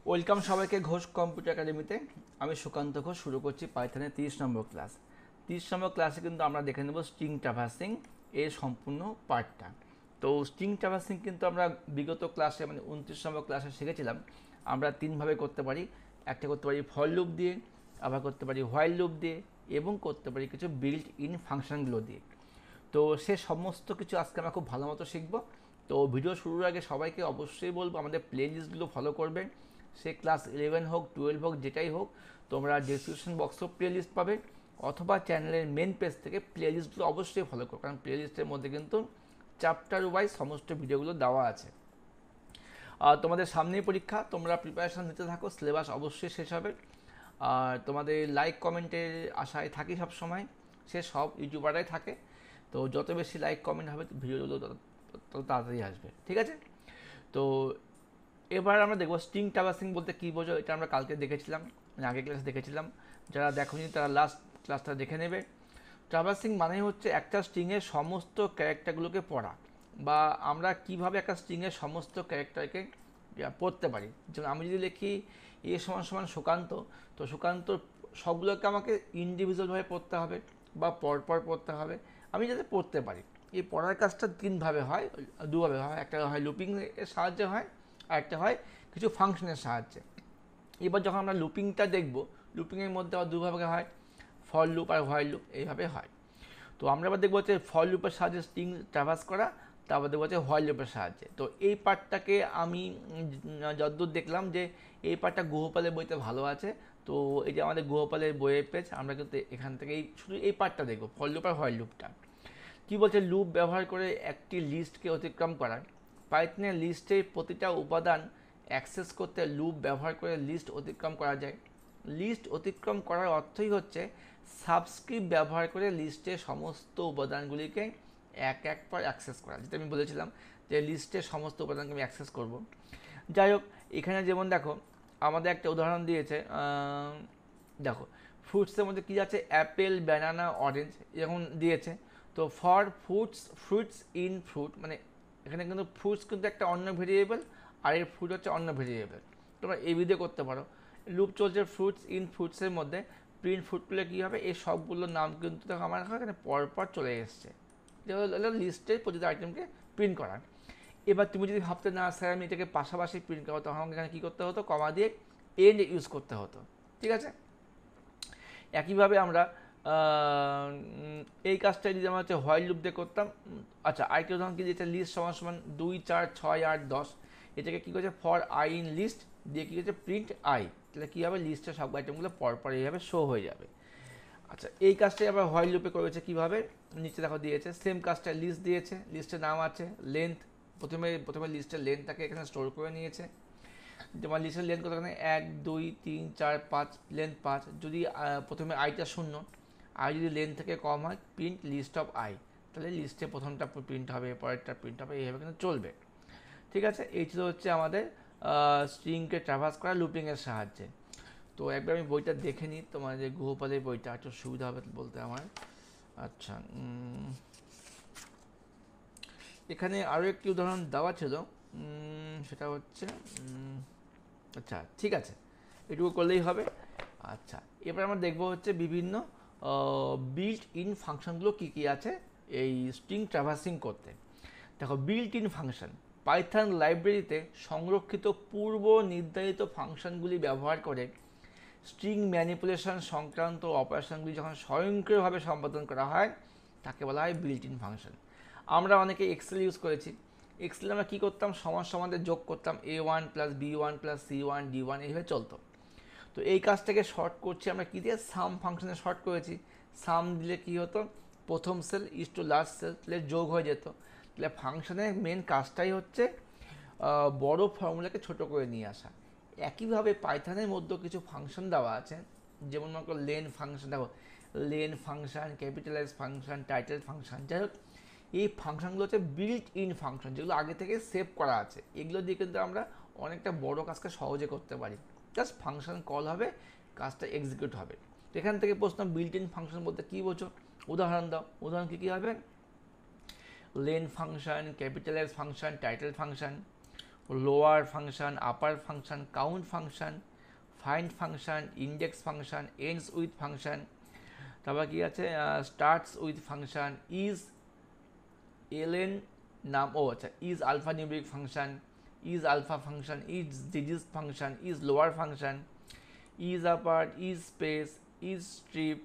Welcome সবাইকে Ghosh computer একাডেমিতে। আমি সুকান্ত ঘোষ শুরু করছি পাইথনের 30 নম্বর ক্লাস। 30 নম্বর ক্লাসে কিন্তু আমরা দেখে নেব স্ট্রিং ট্রাভার্সিং এর সম্পূর্ণ পার্টটা। তো স্ট্রিং ট্রাভার্সিং কিন্তু আমরা বিগত ক্লাসে মানে 29 নম্বর ক্লাসে শিখেছিলাম। আমরা তিনভাবে করতে পারি। একটা করতে পারি ফর লুপ দিয়ে, আবার করতে পারি হোয়াইল লুপ দিয়ে, এবং করতে পারি কিছু বিল্ট ইন ফাংশনগুলো দিয়ে। তো সে সমস্ত কিছু আজকে আমরা খুব ভালো মতো শিখব। তো ভিডিও শুরুর আগে সবাইকে অবশ্যই বলবো আমাদের প্লে লিস্টগুলো ফলো করবে। সে ক্লাস 11 হোক 12 হোক যেটাই হোক, তোমরা ডিসক্রিপশন বক্সেও প্লে লিস্ট পাবে, অথবা চ্যানেলের মেন পেজ থেকে প্লে লিস্টগুলো অবশ্যই ফলো করো, কারণ প্লে লিস্টের মধ্যে কিন্তু চ্যাপ্টার ওয়াইজ সমস্ত ভিডিওগুলো দেওয়া আছে। তোমাদের সামনেই পরীক্ষা, তোমরা প্রিপারেশান নিতে থাকো, সিলেবাস অবশ্যই শেষ হবে। আর তোমাদের লাইক কমেন্টের আশায় থাকি সব সময়, সে সব ইউটিউবাররাই থাকে। তো যত বেশি লাইক কমেন্ট হবে ভিডিওগুলো তত তাড়াতাড়ি আসবে, ঠিক আছে? তো এবার আমরা দেখবো স্ট্রিং ট্রাভার্সিং বলতে কী বোঝো। এটা আমরা কালকে দেখেছিলাম, মানে আগের ক্লাসে দেখেছিলাম। যারা দেখোনি তারা লাস্ট ক্লাসটা দেখে নেবে। ট্রাভার্সিং মানে হচ্ছে একটা স্ট্রিংয়ের সমস্ত ক্যারেক্টারগুলোকে পড়া, বা আমরা কিভাবে একটা স্ট্রিংয়ের সমস্ত ক্যারেক্টারকে পড়তে পারি। যেমন আমি যদি লিখি এ সমান সমান সুকান্ত, তো সুকান্ত সবগুলোকে আমাকে ইন্ডিভিজুয়ালভাবে পড়তে হবে বা পরপর পড়তে হবে, আমি যাতে পড়তে পারি। এই পড়ার কাজটা তিনভাবে হয়, দুভাবে হয়। একটা হয় লুপিং এর সাহায্যে হয়, আর একটা হয় কিছু ফাংশনের সাহায্যে। এবার যখন আমরা লুপিংটা দেখব, লুপিংয়ের মধ্যে আবার দুভাবে হয়, ফর লুপ আর হোয়াইল লুপ, এইভাবে হয়। তো আমরা এবার দেখবো হচ্ছে ফর লুপের সাহায্যে স্ট্রিং ট্রাভার্স করা, তারপর দেখবো হচ্ছে হোয়াইল লুপের সাহায্যে। তো এই পার্টটাকে আমি যতদূর দেখলাম যে এই পার্টটা গুহপালের বইতে ভালো আছে। তো এই যে আমাদের গুহপালের বইয়ের পেজ, আমরা কিন্তু এখান থেকে শুধু এই পার্টটা দেখবো, ফর লুপ আর হোয়াইল লুপটা। কী বলছে, লুপ ব্যবহার করে একটি লিস্টকে অতিক্রম করা। পাইথনের লিস্টের প্রতিটা উপাদান অ্যাক্সেস করতে লুপ ব্যবহার করে লিস্ট অতিক্রম করা যায়। লিস্ট অতিক্রম করার অর্থই হচ্ছে সাবস্ক্রিপ্ট ব্যবহার করে লিস্টের সমস্ত উপাদানগুলিকে এক এক পর অ্যাক্সেস করা, যেটা আমি বলেছিলাম যে লিস্টের সমস্ত উপাদানকে আমি অ্যাক্সেস করব। যাই হোক, এখানে যেমন দেখো আমাদের একটা উদাহরণ দিয়েছে। দেখো ফ্রুটসের মধ্যে কী আছে, অ্যাপেল, ব্যানানা, অরেঞ্জ এরকম দিয়েছে। তো ফর ফ্রুটস ইন ফ্রুট, মানে এখানে কিন্তু ফ্রুটস কিন্তু একটা অন্য ভেরিয়েবল, আর এর ফ্রুট হচ্ছে অন্য ভেরিয়েবল। তোমরা এবিদে করতে পারো। লুপ চলছে ফ্রুটস ইন ফ্রুটসের মধ্যে, প্রিন্ট ফ্রুট করলে কী হবে, এই সবগুলোর নাম কিন্তু দেখো আমার এখানে পরপর চলে এসছে। লিস্টের প্রতিটা আইটেমকে প্রিন্ট করা। এবার তুমি যদি ভাবতে না স্যার আমি এটাকে পাশাপাশি প্রিন্ট করবো, তখন এখানে কী করতে হতো, কমা দিয়ে এন্ড ইউজ করতে হতো, ঠিক আছে? একইভাবে আমরা এই কাজটা যদি আমরা হচ্ছে হোয়াইল লুপ দিয়ে করতাম। আচ্ছা, আরেকটা উদাহরণ কি, যেটা লিস্ট সমান সমান 2, 4, 6, 8, 10, এটাকে কী করছে, ফর আই ইন লিস্ট দিয়ে কী করছে, প্রিন্ট আই। তাহলে কী হবে, লিস্টের সব আইটেমগুলো পরপর এইভাবে শো হয়ে যাবে। আচ্ছা, এই কাজটাই আবার হোয়াইল লুপে করেছে কীভাবে, নিচে দেখো দিয়েছে সেম কাজটা, লিস্ট দিয়েছে, লিস্টের নাম আছে, লেন্থ, প্রথমে লিস্টের লেন্থটাকে এখানে স্টোর করে নিয়েছে। যেমন লিস্টের লেন্থ কত, এখানে 1, 2, 3, 4, 5, লেন্থ 5। যদি প্রথমে আইটা 0, আই যদি লেন্থ থেকে কম হয়, প্রিন্ট লিস্ট অফ আই, তাহলে লিস্টে প্রথমটা প্রিন্ট হবে, পরেরটা প্রিন্ট হবে, এইভাবে কিন্তু চলবে, ঠিক আছে? এই ছিল হচ্ছে আমাদের স্ট্রিংকে ট্রাভার্স করা লুপিংয়ের সাহায্যে। তো একবার আমি বইটা দেখে নিই, তোমার যে গুহপালের বইটা একটু সুবিধা হবে বলতে আমার। আচ্ছা, এখানে আরও একটি উদাহরণ দেওয়া ছিল, সেটা হচ্ছে আচ্ছা ঠিক আছে, এটুকু করলেই হবে। আচ্ছা, এবার আমরা দেখবো হচ্ছে বিভিন্ন বিল্ট ইন ফাংশনগুলো কী কী আছে এই স্ট্রিং ট্রাভার্সিং করতে। দেখো, বিল্ট ইন ফাংশন পাইথন লাইব্রেরিতে সংরক্ষিত পূর্ব নির্ধারিত ফাংশনগুলি ব্যবহার করে স্ট্রিং ম্যানিপুলেশন সংক্রান্ত অপারেশনগুলি যখন স্বয়ংক্রিয়ভাবে সম্পাদন করা হয় তাকে বলা হয় বিল্ট ইন ফাংশন। আমরা অনেকে এক্সেল ইউজ করেছি। এক্সেলে আমরা কী করতাম, সমানদের যোগ করতাম, A1 plus B1 plus C1 D1, এইভাবে চলতো। তো এই কাজটাকে শর্ট করছি আমরা কী দিয়ে, সাম ফাংশনে শর্ট করেছি। সাম দিলে কী হতো, প্রথম cell is to last cell, তাহলে যোগ হয়ে যেত। তাহলে ফাংশনের মেন কাজটাই হচ্ছে বড় ফর্মুলাকে ছোট করে নিয়ে আসা। একইভাবে পাইথনের মধ্যেও কিছু ফাংশন দেওয়া আছে, যেমন মনে করো লেন ফাংশন। দেখো, lane function, capitalize function, title function, যাই হোক এই ফাংশনগুলো হচ্ছে বিল্ট ইন ফাংশন, যেগুলো আগে থেকে সেভ করা আছে। এগুলো দিয়ে কিন্তু আমরা অনেকটা বড় কাজকে সহজে করতে পারি। জাস্ট ফাংশন কল হবে, কাজটা এক্সিকিউট হবে। তো এখান থেকে প্রশ্ন, বিল্ট ইন ফাংশন বলতে কী বোঝো, উদাহরণ দাও। উদাহরণ কী কী হবে, len function, capitalize function, title function. Lower function, upper function, count function, find function, index function, ends with function, তারপর কি আছে starts with function, is LN নাম, ও আচ্ছা, is alpha numeric function, is alpha function, is digit function, is lower function, is upper, is space, is strip,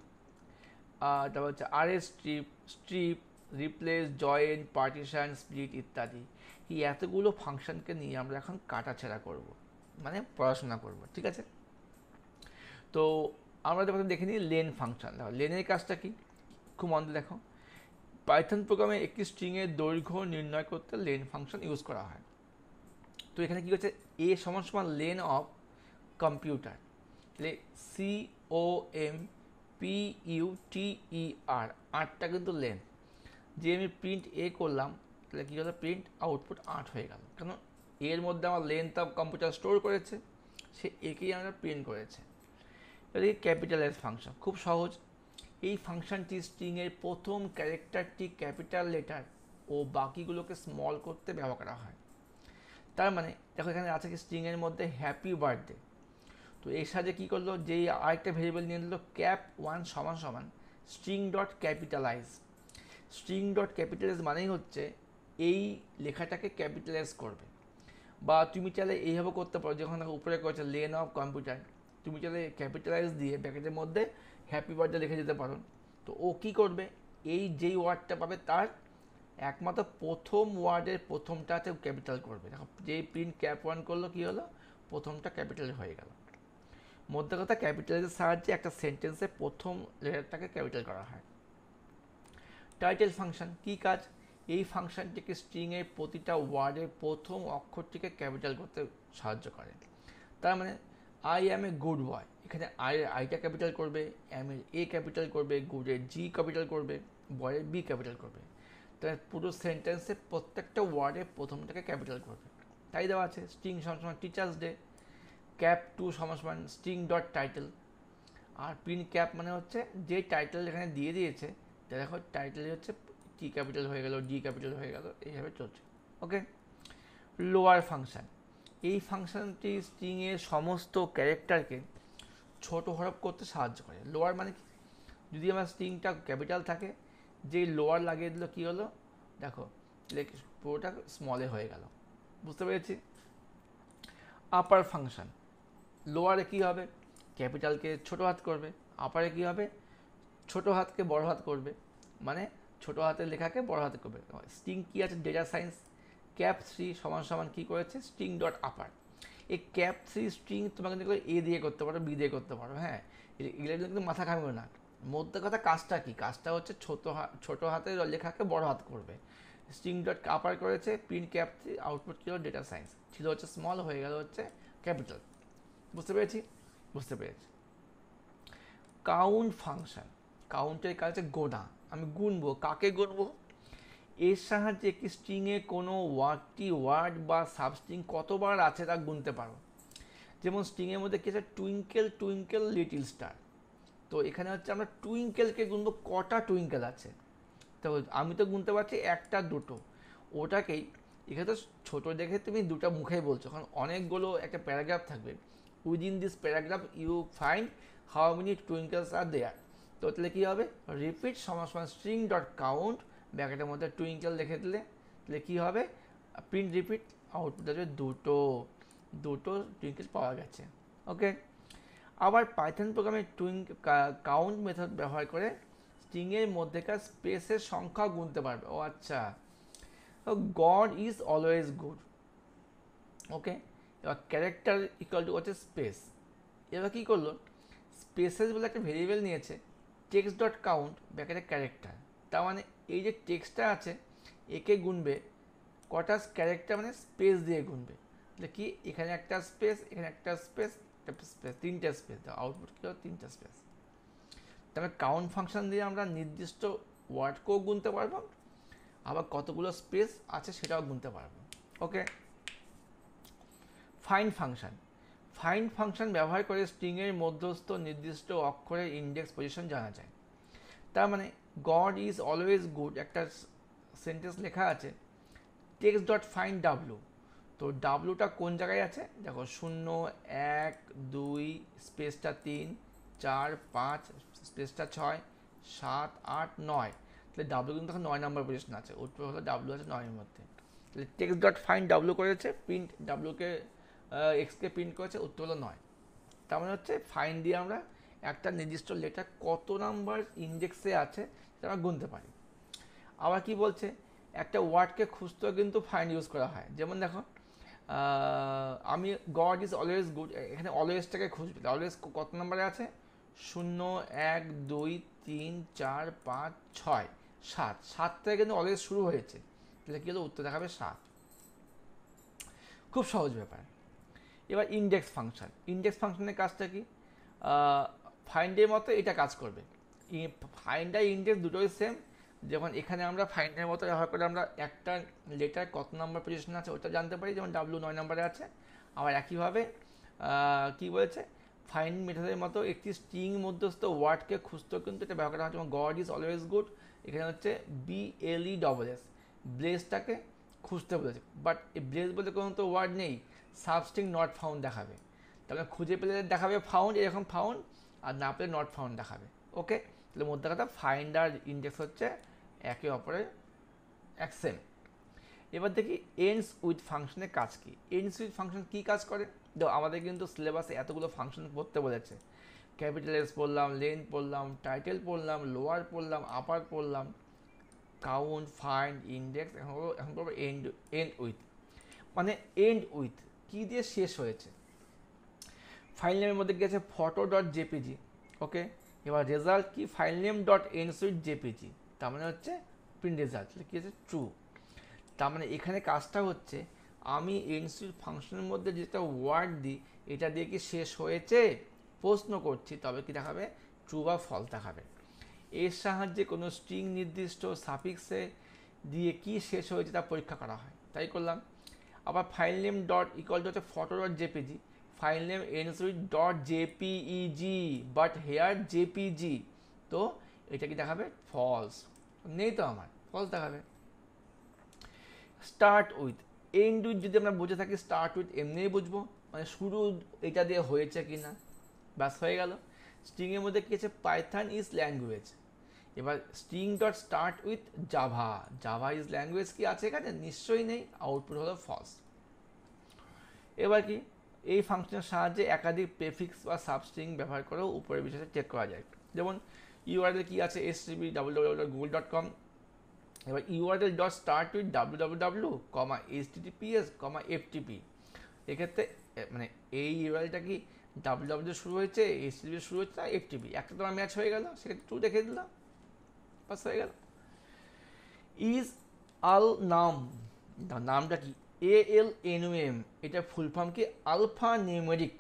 তারপর হচ্ছে R S strip, strip, replace, join, partition, split ইত্যাদি। এই এতগুলো ফাংশনকে নিয়ে আমরা এখন কাটাছেড়া করব, মানে পড়াশোনা করব, ঠিক আছে। তো আমরা প্রথমে দেখে নিই লেন ফাংশন। দেখো লেনের কাজটা কি, খুব মন দিয়ে দেখো। পাইথন প্রোগ্রামে একটি স্ট্রিংয়ের দৈর্ঘ্য নির্ণয় করতে লেন ফাংশন ইউজ করা হয়। তো এখানে কি হচ্ছে, এ সমান সমান লেন অফ কম্পিউটার, তাহলে COMPUTER, আটটা কিন্তু লেন। যে আমি প্রিন্ট এ করলাম, তাহলে কী হলো, প্রিন্ট আউটপুট 8 হয়ে গেল, কেন এর মধ্যে আমার লেন্থ অফ কম্পিউটার স্টোর করেছে, সে একেই আমরা প্রিন্ট করেছে। এটি ক্যাপিটাল এস ফাংশন, খুব সহজ। এই ফাংশনটি স্ট্রিংয়ের প্রথম ক্যারেক্টারটি ক্যাপিটাল লেটার ও বাকিগুলোকে স্মল করতে ব্যবহার করা হয়। তার মানে দেখো এখানে আছে কি, স্ট্রিংয়ের মধ্যে হ্যাপি বার্থডে, তো এর সাথে কী করলো, যেই আরেকটা ভেরিয়েবল নিয়ে নিল cap1 সমান সমান string dot capitalise. String dot capitalise মানেই হচ্ছে এই লেখাটাকে ক্যাপিটালাইজ করবে। বা তুমি চাইলে এইভাবে করতে পারো, যখন উপরে করেছে লেন অফ কম্পিউটার, তুমি চাইলে ক্যাপিটালাইজ দিয়ে ব্র্যাকেটের মধ্যে হ্যাপি বার্থডে লিখে দিতে পারো। তো ও কী করবে, এই যেই ওয়ার্ডটা পাবে তার একমাত্র প্রথম ওয়ার্ডের প্রথমটাতে ক্যাপিটাল করবে। দেখো যেই প্রিন্ট cap1 করলো, কী হলো, প্রথমটা ক্যাপিটাল হয়ে গেল। মধ্যে কথা, ক্যাপিটালের সাহায্যে একটা সেন্টেন্সে প্রথম লেটারটাকে ক্যাপিটাল করা হয়। টাইটেল ফাংশন কী কাজ, এই ফাংশনটিকে স্ট্রিংয়ের প্রতিটা ওয়ার্ডের প্রথম অক্ষরটিকে ক্যাপিটাল করতে সাহায্য করে। তার মানে I am a good boy, এখানে আইটা ক্যাপিটাল করবে, অ্যাম এর এ ক্যাপিটাল করবে, গুডের জি ক্যাপিটাল করবে, বয়ের বি ক্যাপিটাল করবে। তাই পুরো সেন্টেন্সে প্রত্যেকটা ওয়ার্ডের প্রথমটাকে ক্যাপিটাল করবে। তাই দেওয়া আছে স্ট্রিং সমান টিচার্স ডে, cap2 সমান সমান স্ট্রিং ডট টাইটেল। আর প্রিন্ট ক্যাপ মানে হচ্ছে যে টাইটেল এখানে দিয়ে দিয়েছে, দেখো টাইটেল হচ্ছে টি ক্যাপিটাল হয়ে গেল, ডি ক্যাপিটাল হয়ে গেল, এইভাবে চলছে। ওকে, লোয়ার ফাংশন, এই ফাংশনটি স্ট্রিংয়ের সমস্ত ক্যারেক্টারকে ছোট হরফ করতে সাহায্য করে। লোয়ার মানে কি, যদি আমার স্ট্রিংটা ক্যাপিটাল থাকে, যে লোয়ার লাগিয়ে দিল কী হলো, দেখো পুরোটা স্মলে হয়ে গেল, বুঝতে পেরেছি। আপার ফাংশন, লোয়ারে কী হবে, ক্যাপিটালকে ছোট হাত করবে, আপারে কী হবে, ছোট হাতকে বড় হাত করবে, মানে ছোট হাতের লেখাকে বড় হাতে করবে। স্ট্রিং কী আছে, ডেটা সায়েন্স, cap3 সমান সমান কী করেছে, স্ট্রিং ডট আপার। এই cap3 স্ট্রিং তোমাকে কিন্তু এ দিয়ে করতে পারো, বি দিয়ে করতে পারো, হ্যাঁ, এগুলো কিন্তু মাথা ঘামিও না। মধ্যে কথা কাজটা কি, কাজটা হচ্ছে ছোট হাতের লেখাকে বড় হাত করবে। স্ট্রিং ডট আপার করেছে, প্রিন্ট cap3, আউটপুট ছিল ডেটা সায়েন্স, ছিল হচ্ছে স্মল, হয়ে গেল হচ্ছে ক্যাপিটাল। বুঝতে পেরেছি, বুঝতে পেরেছি। কাউন্ট ফাংশন, কাউন্টের কাজ হচ্ছে গোনা, আমি গুনবো, কাকে গুনবো, এর সাহায্যে একটি স্ট্রিংয়ে কোনো ওয়ার্ড বা সাবস্ট্রিং কতবার আছে তা গুনতে পারো। যেমন স্ট্রিংয়ের মধ্যে কি আছে, টুইঙ্কেল টুইঙ্কেল লিটিল স্টার, তো এখানে হচ্ছে আমরা টুইঙ্কেলকে গুনবো, কটা টুইঙ্কেল আছে, তো আমি তো গুনতে পারছি একটা দুটো, ওটাকেই এখানে তো ছোটো দেখে তুমি দুটো মুখেই বলছো, কারণ অনেকগুলো একটা প্যারাগ্রাফ থাকবে, within this paragraph you find how many twinkles are there. তো তাহলে কী হবে, রিপিট সমান সমান স্ট্রিং ডট কাউন্ট, ব্র্যাকেটের মধ্যে টুইঙ্কেল লিখে দিলে, তাহলে কী হবে, প্রিন্ট রিপিট, আউটপুট আসবে দুটো টুইঙ্কেল পাওয়া গেছে। ওকে, আবার পাইথন প্রোগ্রামে কাউন্ট মেথড ব্যবহার করে স্ট্রিংয়ের মধ্যেকার স্পেসের সংখ্যা গুনতে পারবে। ও আচ্ছা, গড ইজ অলওয়েজ গুড। ওকে, এবার ক্যারেক্টার ইকুয়াল টু হচ্ছে স্পেস। এবার কী করলো, স্পেসেস বলে একটা ভেরিয়েবল নিয়েছে, টেক্সট ডট কাউন্ট ব্র্যাকেটে ক্যারেক্টার, তার মানে এই যে টেক্সটটা আছে একে গুনবে কটা ক্যারেক্টার, মানে স্পেস দিয়ে গুনবে। তাহলে কি, এখানে একটা স্পেস, এখানে একটা স্পেস, একটা স্পেস, তিনটা স্পেস, আউটপুট কী হলো, তিনটা স্পেস। তবে কাউন্ট ফাংশন দিয়ে আমরা নির্দিষ্ট ওয়ার্ডকেও গুনতে পারবো, আবার কতগুলো স্পেস আছে সেটাও গুনতে পারবো। ওকে, ফাইন্ড ফাংশন, ফাইন্ড ফাংশন ব্যবহার করে স্ট্রিংয়ের মধ্যস্থ নির্দিষ্ট অক্ষরের ইন্ডেক্স পজিশন জানা যায়। তার মানে গড ইজ অলওয়েজ গুড একটা সেন্টেন্স লেখা আছে, টেক্সট ডট ফাইন্ড ডাব্লু, তো ডাব্লুটা কোন জায়গায় আছে দেখো, 0 1 2 স্পেসটা 3 4 5 স্পেসটা 6 7 8 9, তাহলে ডাব্লু কিন্তু এখন 9 নম্বর পজিশন আছে, উত্তর হলো ডাব্লু আছে 9 এর মধ্যে। তাহলে টেক্সট ডট ফাইন্ড ডাব্লু করেছে, প্রিন্ট ডাব্লুকে এক্সকে প্রিন্ট করেছে, উত্তর হলো 9। তার মানে হচ্ছে ফাইন্ড দিয়ে আমরা একটা নির্দিষ্ট লেটার কত নাম্বার ইন্ডেক্সে আছে সেটা আমরা গুনতে পারি। আবার কি বলছে, একটা ওয়ার্ডকে খুঁজতেও কিন্তু ফাইন্ড ইউজ করা হয়। যেমন দেখো, আমি গড ইজ অলওয়েজ গুড, এখানে অলওয়েজটাকে খুঁজবে, অলওয়েজ কত নম্বরে আছে, 0 1 2 3 4 5 6 7, 7 থেকে কিন্তু অলওয়েজ শুরু হয়েছে, তাহলে কি হলো, উত্তর দেখাবে 7। খুব সহজ ব্যাপার। এবার ইন্ডেক্স ফাংশন, ইন্ডেক্স ফাংশনের কাজটা কি, ফাইন্ডের মতো এটা কাজ করবে। ফাইন্ড আর ইন্ডেক্স দুটোই সেম। যেমন এখানে আমরা ফাইন্ডের মতো ব্যবহার করে আমরা একটা লেটার কত নম্বর পজিশনে আছে ওটা জানতে পারি, যেমন ডাব্লু 9 নম্বরে আছে। আবার একইভাবে কি বলেছে, ফাইন্ড মেথডের মতো একটি স্ট্রিং মধ্যস্থ ওয়ার্ডকে খুঁজতেও কিন্তু এটা ব্যবহার করা হয়। যেমন গড ইজ অলওয়েজ গুড, এখানে হচ্ছে BLESS, ব্লেসটাকে খুঁজতে বলেছে, বাট এই ব্লেস বলতে কোনো তো ওয়ার্ড নেই, সাবস্ট্রিং নট ফাউন্ড দেখাবে। তাহলে খুঁজে পেলে দেখাবে ফাউন্ড, এরকম ফাউন্ড, আর না পেলে নট ফাউন্ড দেখাবে। ওকে, তাহলে মধ্যে কথা ফাইন্ড আর ইন্ডেক্স হচ্ছে একে অপরের এক সেম। এবার দেখি এন্ডস উইথ ফাংশনের কাজ কি। এন্ডস উইথ ফাংশন কী কাজ করে, দেখো আমাদের কিন্তু সিলেবাসে এতগুলো ফাংশন পড়তে বলেছে। ক্যাপিটাল এস পড়লাম, লেন পড়লাম, টাইটেল পড়লাম, লোয়ার পড়লাম, আপার পড়লাম, কাউন্ট, ফাইন্ড, ইন্ডেক্স, এখন পড়বো এন্ড উইথ। মানে এন্ড উইথ কী দিয়ে শেষ হয়েছে, ফাইল নেমের মধ্যে গেছে photo.jpg। ওকে, এবার রেজাল্ট কি, file name dot ends with JPG, তার মানে হচ্ছে প্রিন্ট রেজাল্ট, কি আছে, ট্রু। তার মানে এখানে কাজটা হচ্ছে, আমি এন্ডস উইথ ফাংশনের মধ্যে যেটা ওয়ার্ড দিই এটা দিয়ে কি শেষ হয়েছে প্রশ্ন করছি, তবে কি দেখাবে, ট্রু বা ফলস দেখাবে। এর সাহায্যে কোনো স্ট্রিং নির্দিষ্ট সাফিক্সে দিয়ে কি শেষ হয়েছে তা পরীক্ষা করা হয়, তাই করলাম। আবার file name dot equal to হচ্ছে photo.jpg, file name ends with .jpeg, but here jpg, তো এটা কি দেখাবে, ফলস, নেই তো আমার, ফলস দেখাবে। স্টার্ট উইথ, এন্ড উইথ যদি আমরা বুঝে থাকি, স্টার্ট উইথ এমনিই বুঝবো, মানে শুরু এটা দিয়ে হয়েছে কি না, ব্যাস হয়ে গেল। স্ট্রিংয়ের মধ্যে কি আছে, পাইথন ইজ ল্যাঙ্গুয়েজ, এবার string dot start with Java, Java is language কি আছে এখানে, নিশ্চয়ই নেই, আউটপুট হলো ফলস। এবার কি, এই ফাংশনের সাহায্যে একাধিক প্রেফিক্স বা সাবস্ট্রিং ব্যবহার করেও উপরের বিষয়টা চেক করা যায়। যেমন ইউআরএল কি আছে, http://google.com, এবার URL dot start with www, https, ftp, এক্ষেত্রে মানে এই ইউআরএলটা কি www শুরু হয়েছে, http শুরু হচ্ছে, না ftp, একটা তোমার ম্যাচ হয়ে গেল, সেক্ষেত্রে ট্রু দেখে দিলাম, পাস হয়ে গেল। ইজ আল নাম, নামটা কি, ALNUM, এটা ফুল ফর্ম কি, আলফা নিউমেরিক।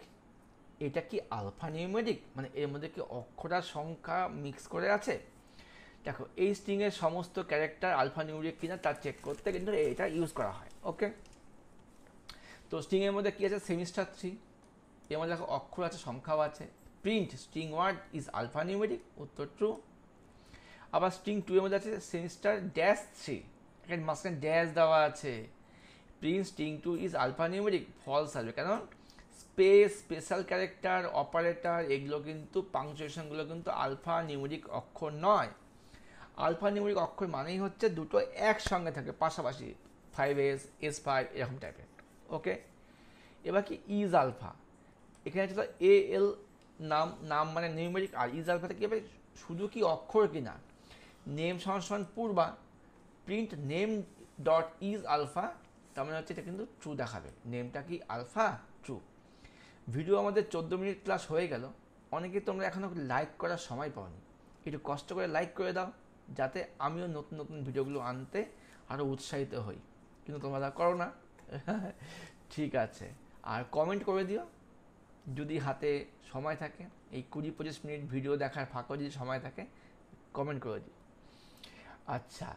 এটা কি আলফা নিউমেরিক, মানে এর মধ্যে কি অক্ষর আর সংখ্যা মিক্স করে আছে। দেখো এই স্ট্রিংয়ের সমস্ত ক্যারেক্টার আলফা নিউমেরিক কিনা তা চেক করতে কিন্তু এটা ইউজ করা হয়। ওকে, তো স্ট্রিংয়ের মধ্যে কি আছে, সেমিস্টার 3, এর মধ্যে দেখো অক্ষর আছে, সংখ্যাও আছে। Print string word is alpha numeric, উত্তর ট্রু। আবার স্ট্রিং 2 এর মধ্যে আছে সেমিস্টার -3, এখানে মাঝখানে ড্যাশ দেওয়া আছে, print string 2 is alpha numeric, false আসবে, কারণ স্পেস, স্পেশাল ক্যারেক্টার, অপারেটর, এগুলো কিন্তু পাংচুয়েশনগুলো কিন্তু আলফা নিউমেরিক অক্ষর নয়। আলফা নিউমেরিক অক্ষর মানেই হচ্ছে দুটো একসঙ্গে থাকে পাশাপাশি, 5s, S5 এরকম টাইপের। ওকে, এবার কি ইজ আলফা, এখানে হচ্ছে AL নাম মানে নিউমেরিক, আর ইজ আলফাতে কি হবে, শুধু কি অক্ষর কিনা, নেম সমান Purba, print name dot is alpha, তার মানে হচ্ছে এটা কিন্তু ট্রু দেখাবে, নেমটা কি আলফা, ট্রু। ভিডিও আমাদের 14 মিনিট ক্লাস হয়ে গেল, অনেকে তোমরা এখনও লাইক করার সময় পাওনি, একটু কষ্ট করে লাইক করে দাও, যাতে আমিও নতুন নতুন ভিডিওগুলো আনতে আরও উৎসাহিত হই, কিন্তু তোমরা তা করো না। ঠিক আছে, আর কমেন্ট করে দিও যদি হাতে সময় থাকে, এই 20-25 মিনিট ভিডিও দেখার ফাঁকেও যদি সময় থাকে কমেন্ট করে দিও। আচ্ছা,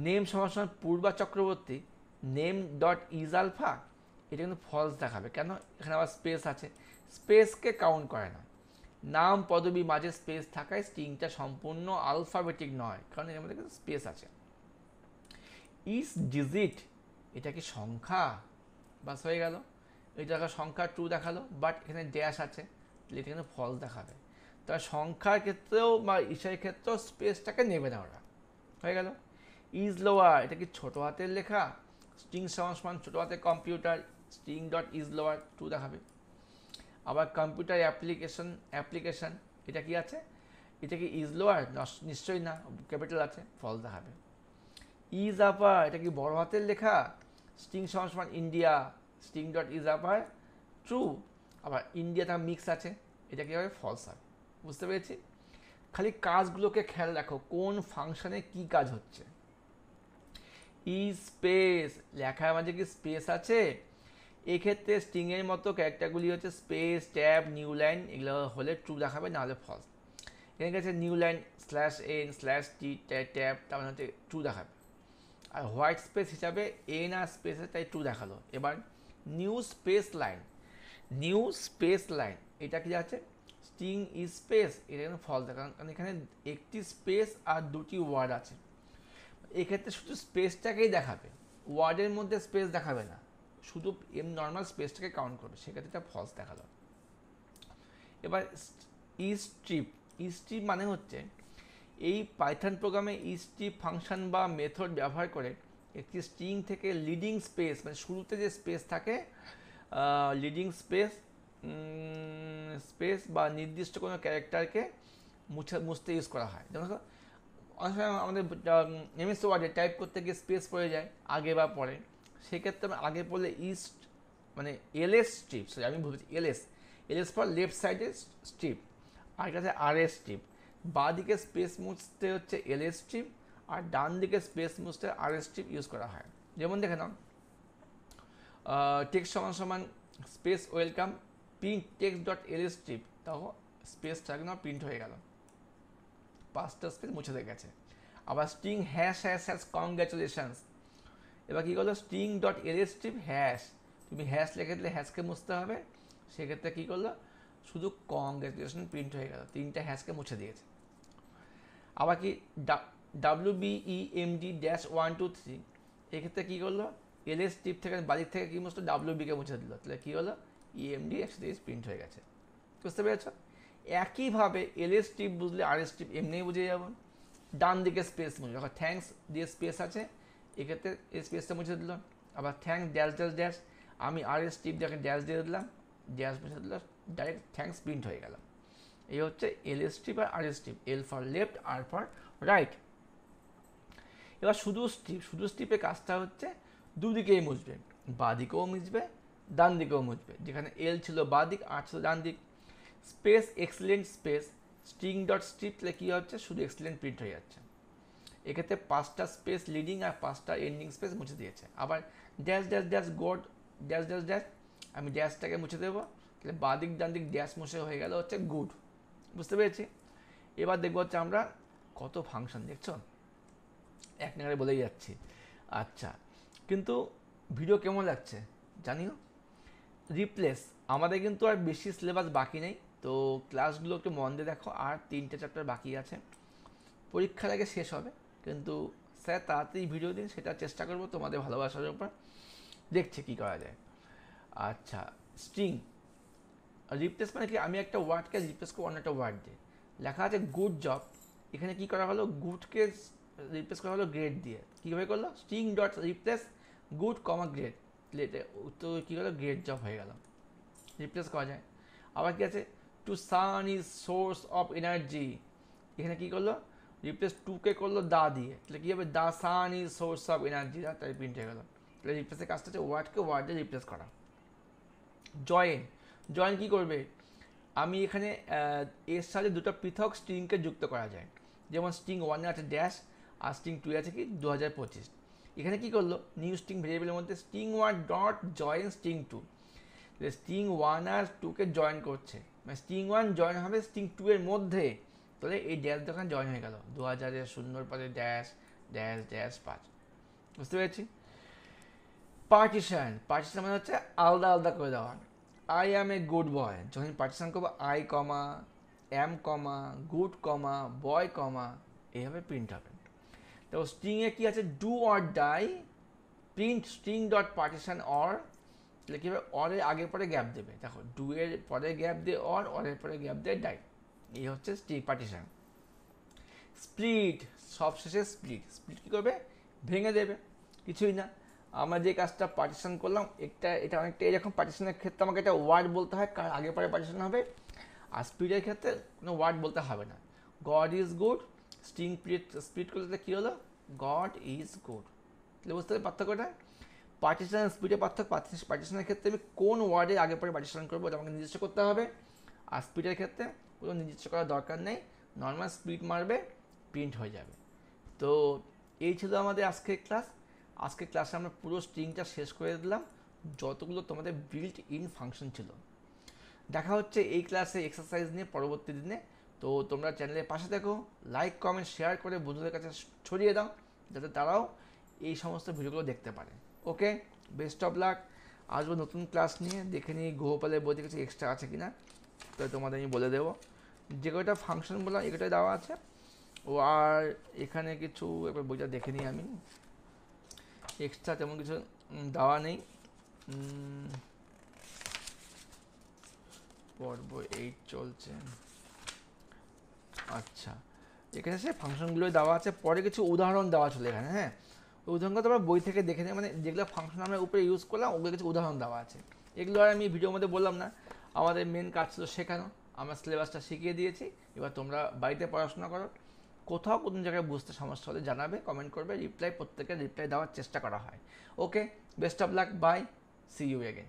নেম সমান Purba Chakraborty, name dot is alpha, এটা কিন্তু ফলস দেখাবে, কেন, এখানে আবার স্পেস আছে, স্পেসকে কাউন্ট করে না। নাম পদবী মাঝে স্পেস থাকায় স্ট্রিংটা সম্পূর্ণ আলফাবেটিক নয়, কারণ এর মধ্যে কিন্তু স্পেস আছে। ইজ ডিজিট, এটা কি সংখ্যা, বাস হয়ে গেল। এটা সংখ্যা ট্রু দেখালো, বাট এখানে ড্যাশ আছে, এটা কিন্তু ফলস দেখাবে। তার সংখ্যার ক্ষেত্রেও বা ইশারের ক্ষেত্রেও স্পেসটাকে নেবে না ওরা। হয়ে গেল। ইজ লোয়ার, এটা কি ছোটো হাতের লেখা, স্ট্রিং সমান ছোটো হাতের computer, string dot is lower true দেখাবে। আবার কম্পিউটার অ্যাপ্লিকেশন, এটা কি আছে, এটা কি ইজ লোয়ার, নিশ্চয়ই না, ক্যাপিটাল আছে, ফলস দেখাবে। ইজ আপার, এটা কি বড় হাতের লেখা, স্ট্রিং সমান India, string dot is upper true. আবার ইন্ডিয়াটা মিক্স আছে, এটা কি হবে, ফলস হবে। বুঝতে পেরেছি। খালি কাজগুলোকে খেয়াল রাখো, কোন ফাংশনে কি কাজ হচ্ছে। ইজ স্পেস, লেখার মাঝে কি স্পেস আছে, এক্ষেত্রে স্ট্রিংয়ের মতো ক্যারেক্টারগুলি হচ্ছে স্পেস, ট্যাব, নিউ লাইন, এগুলো হলে ট্রু দেখাবে, নাহলে ফলস। এখানে গেছে নিউ লাইন /n/t ট্যাব, তার মানে হচ্ছে ট্রু দেখাবে। আর হোয়াইট স্পেস হিসাবে এন আর স্পেসে তাই ট্রু দেখালো। এবার নিউ স্পেস লাইন, এটা কি আছে, স্ট্রিং ইজ স্পেস, এটা কিন্তু ফলস দেখাবে, কারণ এখানে একটি স্পেস আর দুটি ওয়ার্ড আছে। এক্ষেত্রে শুধু স্পেসটাকেই দেখাবে, ওয়ার্ডের মধ্যে স্পেস দেখাবে না, শুধু নর্মাল স্পেসটাকে কাউন্ট করবে, সেক্ষেত্রে এটা ফলস দেখালো। এবার ইস্ট্রিপ মানে হচ্ছে এই পাইথন প্রোগ্রামে ইস্ট্রিপ ফাংশন বা মেথড ব্যবহার করে একটি স্ট্রিং থেকে লিডিং স্পেস, মানে শুরুতে যে স্পেস থাকে, লিডিং স্পেস বা নির্দিষ্ট কোনো ক্যারেক্টারকে মুছতে ইউজ করা হয়। যেমন অনেক সময় আমাদের এমএস ওয়ার্ডে টাইপ করতে গিয়ে স্পেস পড়ে যায় আগে বা পরে, সেক্ষেত্রে আমি আগে পড়লে মানে এলএস স্ট্রিপ, সরি আমি বলছি এলএস ফর লেফট সাইডে স্ট্রিপ, আর কাছে আরএস স্ট্রিপ। বাঁ দিকে স্পেস মুছতে হচ্ছে এলএস স্ট্রিপ, আর ডান দিকে স্পেস মুছতে আরএস স্ট্রিপ ইউজ করা হয়। যেমন দেখে নাও, টেক্সট সমান space welcome print text dot LS strip, তাও স্পেসটা না প্রিন্ট হয়ে গেল, 5টা স্পেস মুছে দিয়ে গেছে। আবার স্ট্রিং ## কংগ্র্যাচুলেশনস, এবার কী করলো, string dot LS strip hash, তুমি হ্যাশ লিখে দিলে হ্যাশকে মুছতে হবে, সেক্ষেত্রে কী করলো, শুধু কংগ্র্যাচুলেশন প্রিন্ট হয়ে গেল, 3টা হ্যাশকে মুছে দিয়েছে। আবার কি WBEMD-123, এক্ষেত্রে কী করলো, এলএস স্ট্রিপ থেকে বাদিক থেকে কী মুছলো, WB-কে মুছে দিল, তাহলে কী হলো, EMD একসাথে প্রিন্ট হয়ে গেছে। বুঝতে পেরেছ। একইভাবে এলএস স্ট্রিপ বুঝলে আরএস স্ট্রিপ এমনিই বুঝে যাব। ডান দিকে স্পেস মুছবে, যখন থ্যাঙ্কস দিয়ে স্পেস আছে, এক্ষেত্রে এই স্পেসটা মুছে দিল। আবার থ্যাঙ্কস .. আমি আরএস স্ট্রিপ দেখে ড্যাশ দিয়ে দিলাম, ড্যাশ মুছে দিলাম, ডাইরেক্ট থ্যাঙ্কস প্রিন্ট হয়ে গেল। এই হচ্ছে এলএস স্ট্রিপ আর RS strip, L for left, R for right. এবার শুধু স্ট্রিপের কাজটা হচ্ছে দুদিকেই মুছবে, বাঁ দিকেও মুছবে, ডান দিকেও মুছবে, যেখানে এল ছিল বাঁ দিক, আর ছিল ডান দিক। Space excellent space string dot স্ট্রিপলে কী হচ্ছে, শুধু এক্সিলেন্ট প্রিন্ট হয়ে যাচ্ছে। এক্ষেত্রে 5টা স্পেস লিডিং আর 5টা এন্ডিং স্পেস মুছে দিয়েছে। আবার ড্যাশ, আমি ড্যাশটাকে মুছে দেবো, তাহলে বাঁ দিক ডান দিক ড্যাশ মুছে হয়ে গেল হচ্ছে গুড। বুঝতে পেরেছি। এবার দেখবো হচ্ছে আমরা কত ফাংশন, দেখছো এক নাগারে বলেই যাচ্ছি। আচ্ছা, কিন্তু ভিডিও কেমন লাগছে জানিও। রিপ্লেস, আমাদের কিন্তু আর বেশি সিলেবাস বাকি নেই, তো ক্লাসগুলো একটু মন দিয়ে দেখো, আর 3টে চ্যাপ্টার বাকি আছে, পরীক্ষার আগে শেষ হবে, কিন্তু স্যার তাড়াতাড়ি ভিডিও দিন, সেটা চেষ্টা করবো তোমাদের ভালোবাসার উপর, দেখছে কি করা যায়। আচ্ছা, স্ট্রিং রিপ্লেস মানে কি, আমি একটা ওয়ার্ডকে রিপ্লেস করবো অন্য একটা ওয়ার্ড দিয়ে। লেখা আছে গুড জব, এখানে কি করা হলো, গুডকে রিপ্লেস করা হলো গ্রেড দিয়ে। কীভাবে করলো, string dot replace good grade, তো কী হলো, গ্রেড জব হয়ে গেল, রিপ্লেস করা যায়। আবার কি আছে, to sun is source of energy, এখানে কী করলো, রিপ্লেস টুকে করলো দা দিয়ে, তাহলে কী হবে, the sun is source of energy, তাই প্রিন্ট হয়ে গেলো। তাহলে রিপ্লেসের কাজটা হচ্ছে ওয়ার্ডকে ওয়ার্ডে রিপ্লেস করা। জয়েন কী করবে, আমি এখানে এর সাথে দুটো পৃথক স্ট্রিংকে যুক্ত করা যায়, যেমন স্ট্রিং 1 আছে ড্যাশ, আর স্ট্রিং 2 আছে কি 2025। এখানে কি করলো, নিউ স্ট্রিং ভেরিয়েবলের মধ্যে string 1 dot join string 2, string 1 আর 2কে জয়েন করছে, মানে স্ট্রিং 1 জয়েন হবে স্ট্রিং 2 এর মধ্যে, তাহলে এই ড্যাশ দোকান জয়েন হয়ে গেল, 2000-এর 0 পরে ড্যাশ ড্যাশ ড্যাশ 5। বুঝতে পেরেছি। পার্টিশন মানে হচ্ছে আলাদা আলাদা করে দেওয়া। I am a good boy, যখন পার্টিশন করবো I comma am comma good কমা বয় কমা, এইভাবে প্রিন্ট হবে। তো স্ট্রিংয়ে কী আছে, do or die, print string dot partition or তাহলে কী হবে, অরের আগে পরে গ্যাপ দেবে, দেখো ডু এর পরে গ্যাপ দিয়ে অরের পরে গ্যাপ দিয়ে ডাই, এই হচ্ছে পার্টিশন। স্প্লিট, সব শেষে স্প্লিট, স্প্লিট কী করবে, ভেঙে দেবে, কিছুই না। আমরা যে কাজটা পার্টিশন করলাম এটা অনেকটা এরকম, পার্টিশনের ক্ষেত্রে আমাকে একটা ওয়ার্ড বলতে হয়, কার আগে পরে পার্টিশন হবে, আর স্প্লিটের ক্ষেত্রে কোনো ওয়ার্ড বলতে হবে না। God is good, string split করলে কী হলো, গড ইজ গুড। তাহলে বুঝতে হবে পার্থক্যটা। পার্টিশন স্পিডের পার্থক্য, পার্টিশনের ক্ষেত্রে আমি কোন ওয়ার্ডের আগে পরে পার্টিশন করবো এটা আমাকে নির্দিষ্ট করতে হবে, আর স্পিডের ক্ষেত্রে কোনো নির্দিষ্ট করার দরকার নেই, নর্মাল স্পিড মারবে, প্রিন্ট হয়ে যাবে। তো এই ছিল আমাদের আজকের ক্লাস। আজকের ক্লাসে আমরা পুরো স্ট্রিংটা শেষ করে দিলাম, যতগুলো তোমাদের বিল্ট ইন ফাংশন ছিল। দেখা হচ্ছে এই ক্লাসে এক্সারসাইজ নিয়ে পরবর্তী দিনে। তো তোমরা চ্যানেলের পাশে দেখো, লাইক কমেন্ট শেয়ার করে বন্ধুদের কাছে ছড়িয়ে দাও, যাতে তারাও এই সমস্ত ভিডিওগুলো দেখতে পারে। ওকে, বেস্ট অফ লাক। আসবো নতুন ক্লাস নিয়ে, দেখে নিই গোপালের বইতে কিছু এক্সট্রা আছে কিনা, তো তোমাদের আমি বলে দেবো। যে কয়টা ফাংশন বললাম এটাই দেওয়া আছে, ও আর এখানে কিছু একবার বইটা দেখে নিই আমি, এক্সট্রা তেমন কিছু দেওয়া নেই। পর্ব 8 চলছে, আচ্ছা এখানে সে ফাংশনগুলোই দেওয়া আছে, পরে কিছু উদাহরণ দেওয়া ছিল এখানে। হ্যাঁ, ওই উদাহরণগুলো তোমরা বই থেকে দেখে নিই, মানে যেগুলো ফাংশন আমরা উপরে ইউজ করলাম ওগুলো কিছু উদাহরণ দেওয়া আছে। এগুলো আর আমি ভিডিওর মধ্যে বললাম না, আমাদের মেন কাজ ছিল শেখানো, আমরা সিলেবাসটা শিখিয়ে দিয়েছি। এবার তোমরা বাড়িতে পড়াশোনা করো, কোথাও কোনো জায়গায় বুঝতে সমস্যা হলে জানাবে, কমেন্ট করবে, প্রত্যেকের রিপ্লাই দেওয়ার চেষ্টা করা হয়। Okay, best of luck, bye, see you again.